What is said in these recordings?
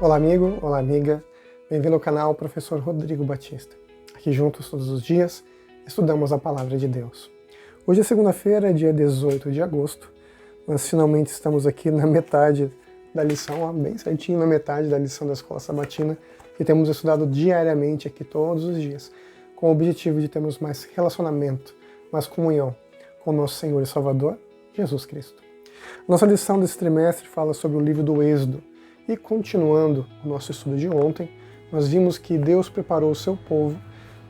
Olá amigo, olá amiga, bem-vindo ao canal Professor Rodrigo Batista. Aqui juntos todos os dias estudamos a Palavra de Deus. Hoje é segunda-feira, dia 18 de agosto, nós finalmente estamos aqui na metade da lição, bem certinho na metade da lição da Escola Sabatina, que temos estudado diariamente aqui todos os dias, com o objetivo de termos mais relacionamento, mais comunhão com o nosso Senhor e Salvador, Jesus Cristo. Nossa lição desse trimestre fala sobre o livro do Êxodo. E continuando o nosso estudo de ontem, nós vimos que Deus preparou o seu povo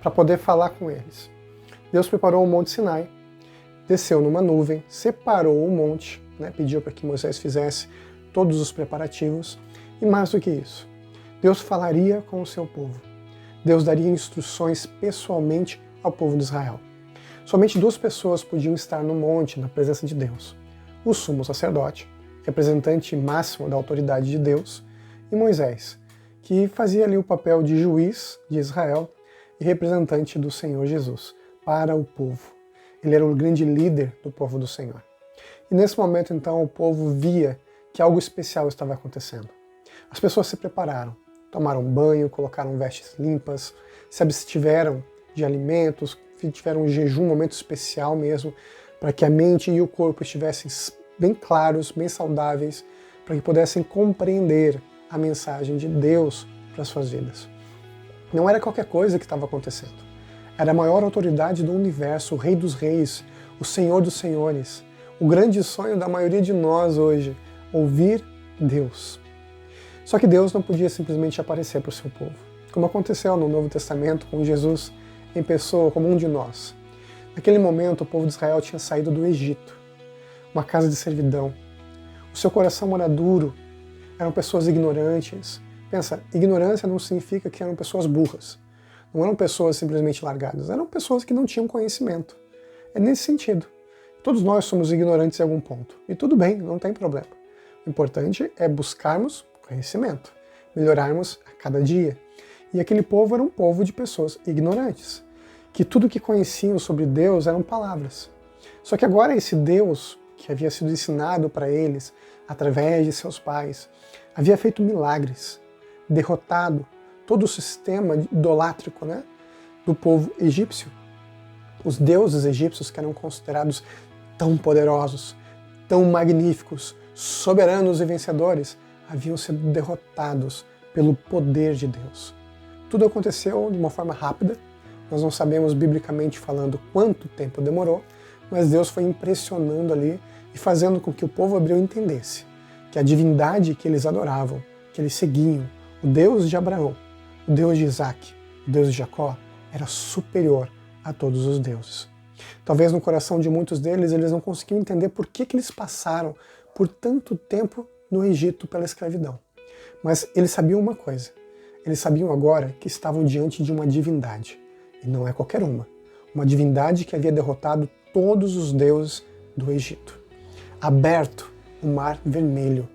para poder falar com eles. Deus preparou o Monte Sinai, desceu numa nuvem, separou o monte, pediu para que Moisés fizesse todos os preparativos, e mais do que isso, Deus falaria com o seu povo. Deus daria instruções pessoalmente ao povo de Israel. Somente duas pessoas podiam estar no monte, na presença de Deus: o sumo sacerdote, representante máximo da autoridade de Deus, e Moisés, que fazia ali o papel de juiz de Israel e representante do Senhor Jesus para o povo. Ele era o grande líder do povo do Senhor. E nesse momento, então, o povo via que algo especial estava acontecendo. As pessoas se prepararam, tomaram banho, colocaram vestes limpas, se abstiveram de alimentos, tiveram um jejum, um momento especial mesmo, para que a mente e o corpo estivessem bem claros, bem saudáveis, para que pudessem compreender a mensagem de Deus para as suas vidas. Não era qualquer coisa que estava acontecendo. Era a maior autoridade do universo, o Rei dos Reis, o Senhor dos Senhores, o grande sonho da maioria de nós hoje, ouvir Deus. Só que Deus não podia simplesmente aparecer para o seu povo, como aconteceu no Novo Testamento com Jesus em pessoa como um de nós. Naquele momento, o povo de Israel tinha saído do Egito, uma casa de servidão. O seu coração era duro, eram pessoas ignorantes. Pensa, ignorância não significa que eram pessoas burras. Não eram pessoas simplesmente largadas, eram pessoas que não tinham conhecimento. É nesse sentido. Todos nós somos ignorantes em algum ponto. E tudo bem, não tem problema. O importante é buscarmos conhecimento, melhorarmos a cada dia. E aquele povo era um povo de pessoas ignorantes, que tudo que conheciam sobre Deus eram palavras. Só que agora esse Deus que havia sido ensinado para eles através de seus pais, havia feito milagres, derrotado todo o sistema idolátrico do povo egípcio. Os deuses egípcios, que eram considerados tão poderosos, tão magníficos, soberanos e vencedores, haviam sido derrotados pelo poder de Deus. Tudo aconteceu de uma forma rápida, nós não sabemos biblicamente falando quanto tempo demorou, mas Deus foi impressionando ali e fazendo com que o povo hebreu entendesse que a divindade que eles adoravam, que eles seguiam, o Deus de Abraão, o Deus de Isaac, o Deus de Jacó, era superior a todos os deuses. Talvez no coração de muitos deles eles não conseguiam entender por que eles passaram por tanto tempo no Egito pela escravidão. Mas eles sabiam uma coisa, eles sabiam agora que estavam diante de uma divindade, e não é qualquer uma divindade que havia derrotado todos os deuses do Egito. Aberto o Mar Vermelho.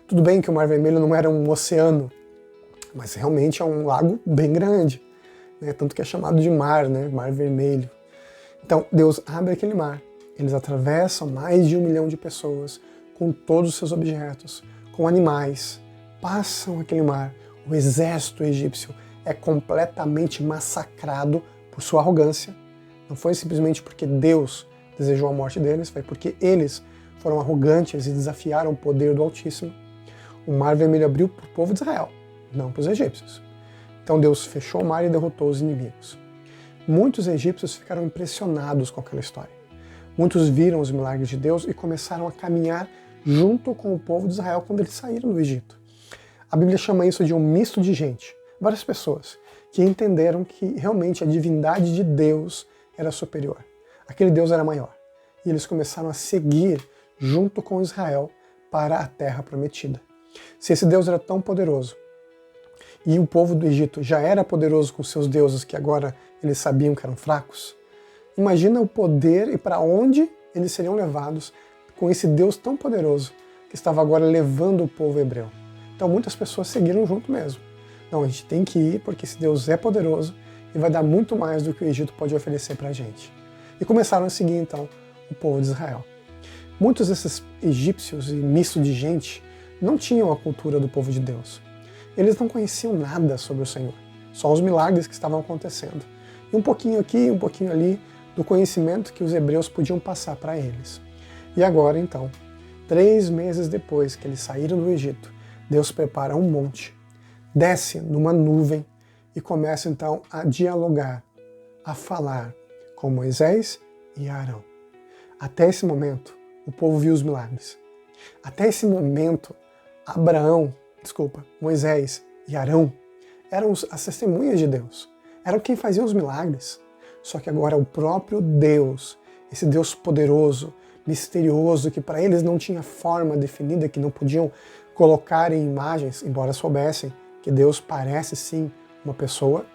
Tudo bem que o Mar Vermelho não era um oceano, mas realmente é um lago bem grande, tanto que é chamado de mar, Mar Vermelho. Então Deus abre aquele mar, eles atravessam mais de 1 milhão de pessoas com todos os seus objetos, com animais, passam aquele mar. O exército egípcio é completamente massacrado por sua arrogância. Não foi simplesmente porque Deus desejou a morte deles, foi porque eles foram arrogantes e desafiaram o poder do Altíssimo. O Mar Vermelho abriu para o povo de Israel, não para os egípcios. Então Deus fechou o mar e derrotou os inimigos. Muitos egípcios ficaram impressionados com aquela história. Muitos viram os milagres de Deus e começaram a caminhar junto com o povo de Israel quando eles saíram do Egito. A Bíblia chama isso de um misto de gente, várias pessoas que entenderam que realmente a divindade de Deus era superior. Aquele Deus era maior. E eles começaram a seguir junto com Israel para a terra prometida. Se esse Deus era tão poderoso, e o povo do Egito já era poderoso com seus deuses que agora eles sabiam que eram fracos, imagina o poder e para onde eles seriam levados com esse Deus tão poderoso que estava agora levando o povo hebreu. Então muitas pessoas seguiram junto mesmo. Não, a gente tem que ir porque esse Deus é poderoso e vai dar muito mais do que o Egito pode oferecer para a gente. E começaram a seguir então o povo de Israel. Muitos desses egípcios e misto de gente não tinham a cultura do povo de Deus. Eles não conheciam nada sobre o Senhor, só os milagres que estavam acontecendo. E um pouquinho aqui, um pouquinho ali, do conhecimento que os hebreus podiam passar para eles. E agora, então, 3 meses depois que eles saíram do Egito, Deus prepara um monte, desce numa nuvem e começa então a dialogar, a falar com Moisés e Arão. Até esse momento, o povo viu os milagres. Até esse momento, Moisés e Arão eram as testemunhas de Deus. Eram quem fazia os milagres. Só que agora o próprio Deus, esse Deus poderoso, misterioso, que para eles não tinha forma definida, que não podiam colocar em imagens, embora soubessem que Deus parece sim uma pessoa.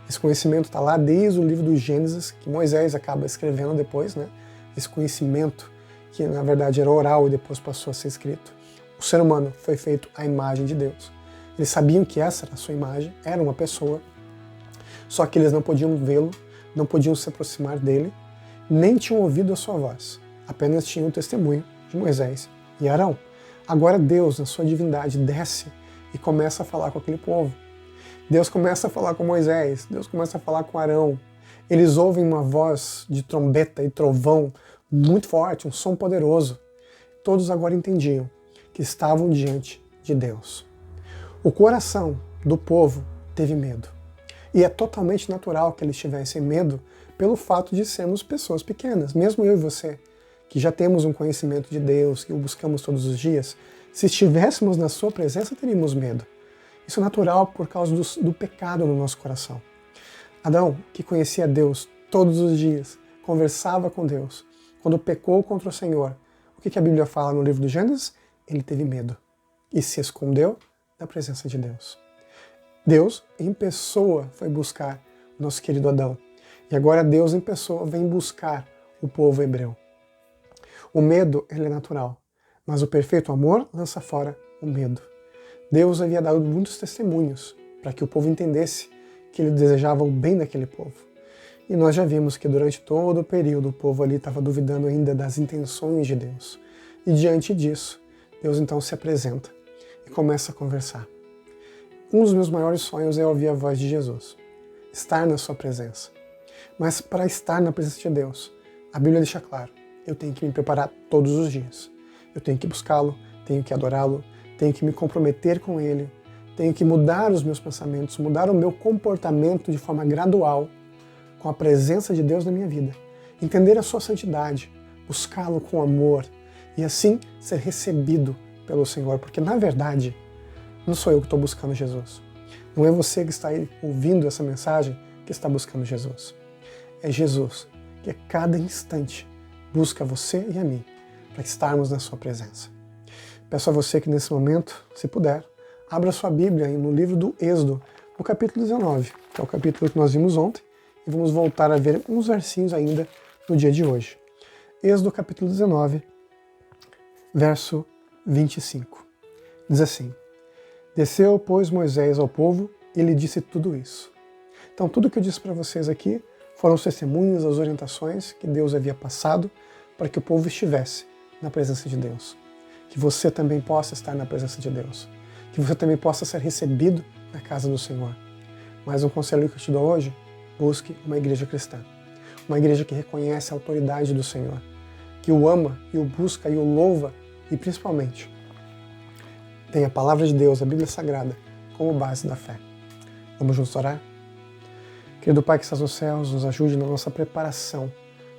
Esse conhecimento está lá desde o livro do Gênesis, que Moisés acaba escrevendo depois, né? Esse conhecimento que na verdade era oral e depois passou a ser escrito. O ser humano foi feito à imagem de Deus. Eles sabiam que essa era a sua imagem, era uma pessoa, só que eles não podiam vê-lo, não podiam se aproximar dele, nem tinham ouvido a sua voz, apenas tinham o testemunho de Moisés e Arão. Agora Deus, na sua divindade, desce e começa a falar com aquele povo. Deus começa a falar com Moisés, Deus começa a falar com Arão. Eles ouvem uma voz de trombeta e trovão muito forte, um som poderoso. Todos agora entendiam que estavam diante de Deus. O coração do povo teve medo. E é totalmente natural que eles tivessem medo pelo fato de sermos pessoas pequenas. Mesmo eu e você, que já temos um conhecimento de Deus, que o buscamos todos os dias, se estivéssemos na sua presença, teríamos medo. Isso é natural por causa do pecado no nosso coração. Adão, que conhecia Deus todos os dias, conversava com Deus, quando pecou contra o Senhor, o que a Bíblia fala no livro do Gênesis? Ele teve medo e se escondeu da presença de Deus. Deus, em pessoa, foi buscar o nosso querido Adão. E agora Deus, em pessoa, vem buscar o povo hebreu. O medo, ele é natural, mas o perfeito amor lança fora o medo. Deus havia dado muitos testemunhos para que o povo entendesse que ele desejava o bem daquele povo. E nós já vimos que durante todo o período o povo ali estava duvidando ainda das intenções de Deus. E diante disso, Deus então se apresenta e começa a conversar. Um dos meus maiores sonhos é ouvir a voz de Jesus, estar na sua presença. Mas para estar na presença de Deus, a Bíblia deixa claro, eu tenho que me preparar todos os dias. Eu tenho que buscá-lo, tenho que adorá-lo, tenho que me comprometer com Ele, tenho que mudar os meus pensamentos, mudar o meu comportamento de forma gradual com a presença de Deus na minha vida. Entender a sua santidade, buscá-lo com amor e assim ser recebido pelo Senhor, porque na verdade não sou eu que estou buscando Jesus. Não é você que está aí ouvindo essa mensagem que está buscando Jesus. É Jesus que a cada instante busca você e a mim para estarmos na sua presença. Peço a você que nesse momento, se puder, abra sua Bíblia no livro do Êxodo, no capítulo 19, que é o capítulo que nós vimos ontem, e vamos voltar a ver uns versinhos ainda no dia de hoje. Êxodo capítulo 19, verso 25. Diz assim: Desceu, pois, Moisés ao povo e lhe disse tudo isso. Então, tudo que eu disse para vocês aqui foram os testemunhos, as orientações que Deus havia passado para que o povo estivesse na presença de Deus. Que você também possa estar na presença de Deus. Que você também possa ser recebido na casa do Senhor. Mais um conselho que eu te dou hoje: busque uma igreja cristã. Uma igreja que reconhece a autoridade do Senhor, que o ama e o busca e o louva e principalmente tem a palavra de Deus, a Bíblia Sagrada, como base da fé. Vamos juntos orar? Querido Pai que estás nos céus, nos ajude na nossa preparação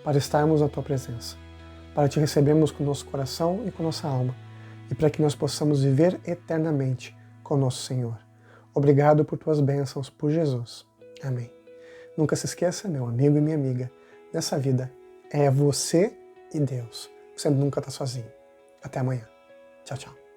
para estarmos na Tua presença, para Te recebermos com o nosso coração e com nossa alma, e para que nós possamos viver eternamente com o nosso Senhor. Obrigado por Tuas bênçãos, por Jesus. Amém. Nunca se esqueça, meu amigo e minha amiga, nessa vida é você e Deus. Você nunca está sozinho. Até amanhã. Tchau, tchau.